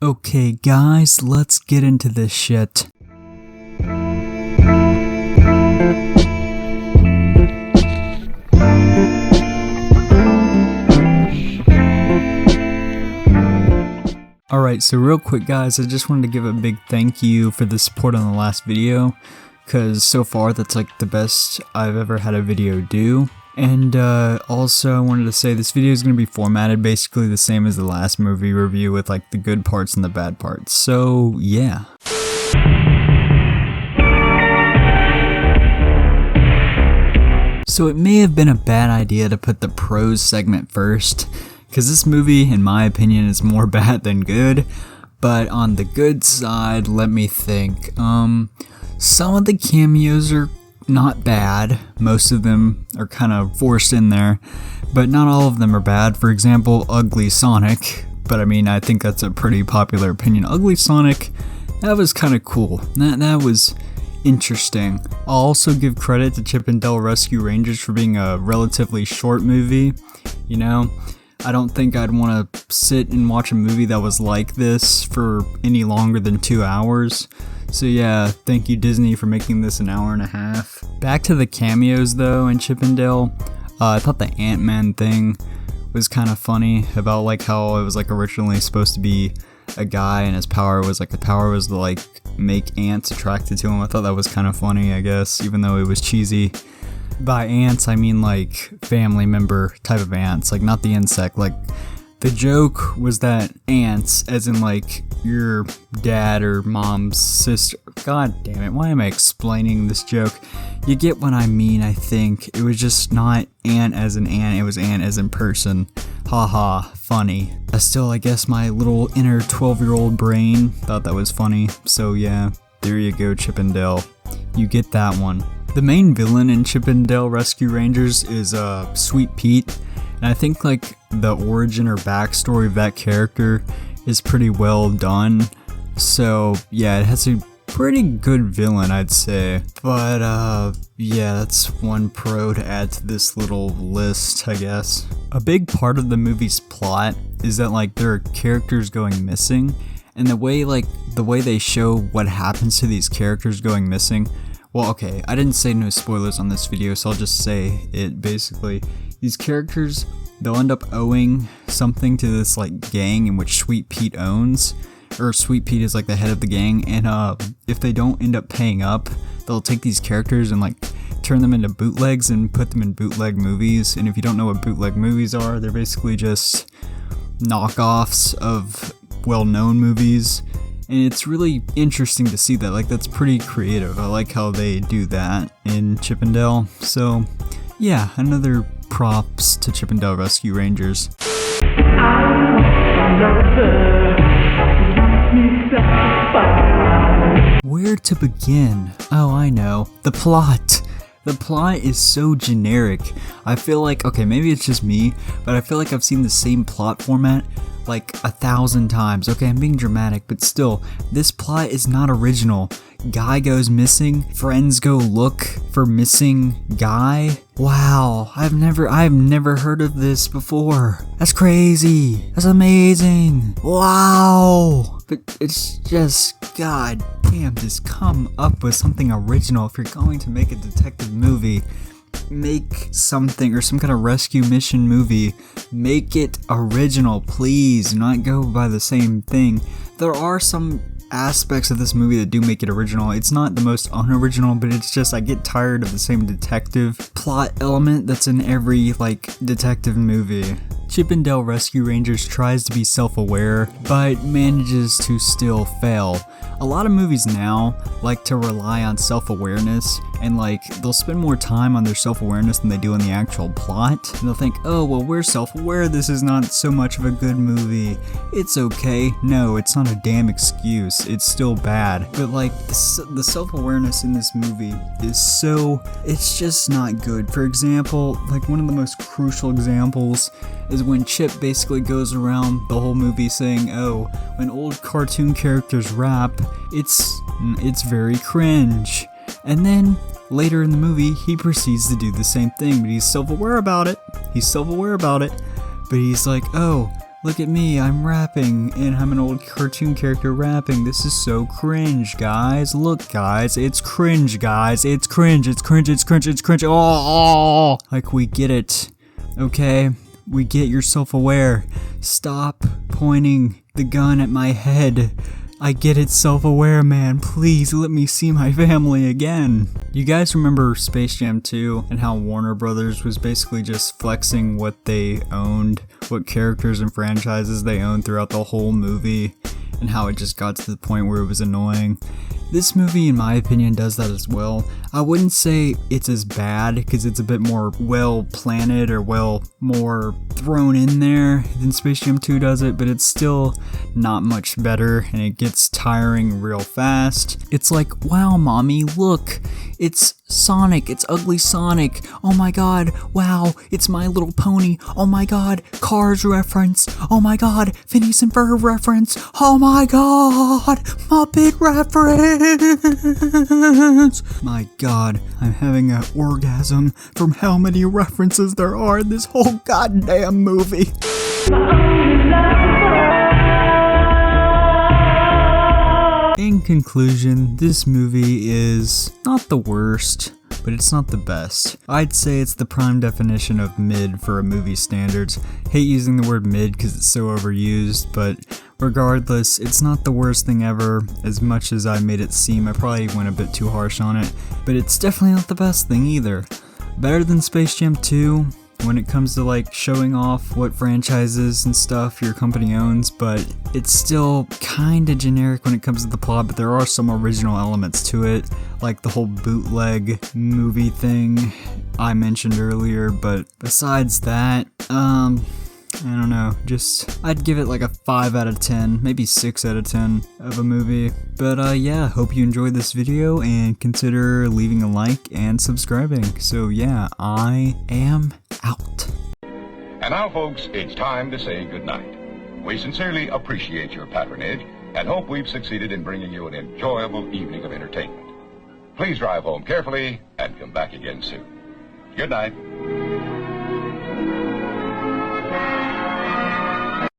Okay guys, let's get into this shit. Alright, so real quick guys, I just wanted to give a big thank you for the support on the last video, because so far that's like the best I've ever had a video do. And also I wanted to say this video is going to be formatted basically the same as the last movie review with like the good parts and the bad parts, so yeah. So it may have been a bad idea to put the pros segment first, because this movie in my opinion is more bad than good, but on the good side, let me think. Some of the cameos are not bad, most of them are kind of forced in there, but not all of them are bad. For example, Ugly Sonic, but I mean I think that's a pretty popular opinion. Ugly Sonic, that was kind of cool, that was interesting. I'll also give credit to Chip 'n Dale Rescue Rangers for being a relatively short movie, you know? I don't think I'd want to sit and watch a movie that was like this for any longer than 2 hours. So yeah, thank you Disney for making this an hour and a half. Back to the cameos though in Chip 'n Dale, I thought the Ant-Man thing was kind of funny about like how it was like originally supposed to be a guy and his power was like to like make ants attracted to him. I thought that was kind of funny, I guess, even though it was cheesy. By ants I mean like family member type of ants, like not the insect. Like the joke was that ants, as in like your dad or mom's sister. God damn it, why am I explaining this joke? You get what I mean, I think. It was just not ant as in ant, it was ant as in person. Haha, funny. I guess my little inner 12-year-old brain thought that was funny. So yeah, there you go, Chip 'n Dale. You get that one. The main villain in Chip 'n Dale Rescue Rangers is Sweet Pete, and I think like the origin or backstory of that character is pretty well done. So yeah, it has a pretty good villain, I'd say. But yeah, that's one pro to add to this little list, I guess. A big part of the movie's plot is that like there are characters going missing, and the way they show what happens to these characters going missing. Well, okay, I didn't say no spoilers on this video, so I'll just say it basically. These characters, they'll end up owing something to this like gang in which Sweet Pete owns, or Sweet Pete is like the head of the gang, and if they don't end up paying up, they'll take these characters and like turn them into bootlegs and put them in bootleg movies. And if you don't know what bootleg movies are, they're basically just knockoffs of well-known movies. And it's really interesting to see that, like that's pretty creative. I like how they do that in Chip 'n Dale. So yeah, another props to Chip 'n Dale Rescue Rangers. Where to begin? Oh, I know. The plot. The plot is so generic. I feel like, okay, maybe it's just me, but I feel like I've seen the same plot format like 1,000 times. Okay, I'm being dramatic, but still, this plot is not original. Guy goes missing, friends go look for missing guy. Wow, I've never heard of this before. That's crazy. That's amazing. Wow. But it's just, god damn, just come up with something original. If you're going to make a detective movie, make something, or some kind of rescue mission movie, make it original, please. Do not go by the same thing. There are some aspects of this movie that do make it original. It's not the most unoriginal, but it's just I get tired of the same detective plot element that's in every like detective movie. Chip 'n Dale Rescue Rangers tries to be self-aware, but manages to still fail. A lot of movies now like to rely on self-awareness, and like they'll spend more time on their self-awareness than they do on the actual plot. And they'll think, oh well, we're self-aware, this is not so much of a good movie, it's okay. No, it's not a damn excuse, it's still bad. But like the self-awareness in this movie is so, it's just not good. For example, like one of the most crucial examples is when Chip basically goes around the whole movie saying, oh, when old cartoon characters rap, it's very cringe. And then later in the movie, he proceeds to do the same thing, but he's self-aware about it. But he's like, oh, Look at me, I'm rapping, and I'm an old cartoon character rapping. This is so cringe, guys. Look, guys, it's cringe, guys. It's cringe, it's cringe, it's cringe, it's cringe. Oh, like, we get it, okay? We get you're self-aware. Stop pointing the gun at my head. I get it, self-aware, man. Please let me see my family again. You guys remember Space Jam 2 and how Warner Brothers was basically just flexing what they owned, what characters and franchises they owned throughout the whole movie, and how it just got to the point where it was annoying? This movie, in my opinion, does that as well. I wouldn't say it's as bad because it's a bit more well-planted or more thrown in there than Space Jam 2 does it, but it's still not much better and it gets tiring real fast. It's like, wow, mommy, look, it's Sonic, it's Ugly Sonic. Oh my god, wow, it's My Little Pony. Oh my god, Cars reference. Oh my god, Phineas and Ferb reference. Oh my god, Muppet reference. My god, I'm having an orgasm from how many references there are in this whole goddamn movie. In conclusion, this movie is not the worst, but it's not the best. I'd say it's the prime definition of mid for a movie standards. Hate using the word mid because it's so overused, but regardless, it's not the worst thing ever. As much as I made it seem, I probably went a bit too harsh on it, but it's definitely not the best thing either. Better than Space Jam 2 when it comes to like showing off what franchises and stuff your company owns, but it's still kinda generic when it comes to the plot, but there are some original elements to it, like the whole bootleg movie thing I mentioned earlier, but besides that, I don't know, I'd give it like a 5 out of 10, maybe 6 out of 10 of a movie. But yeah, hope you enjoyed this video and consider leaving a like and subscribing. So yeah, I am out. And now, folks, it's time to say goodnight. We sincerely appreciate your patronage and hope we've succeeded in bringing you an enjoyable evening of entertainment. Please drive home carefully and come back again soon. Good night.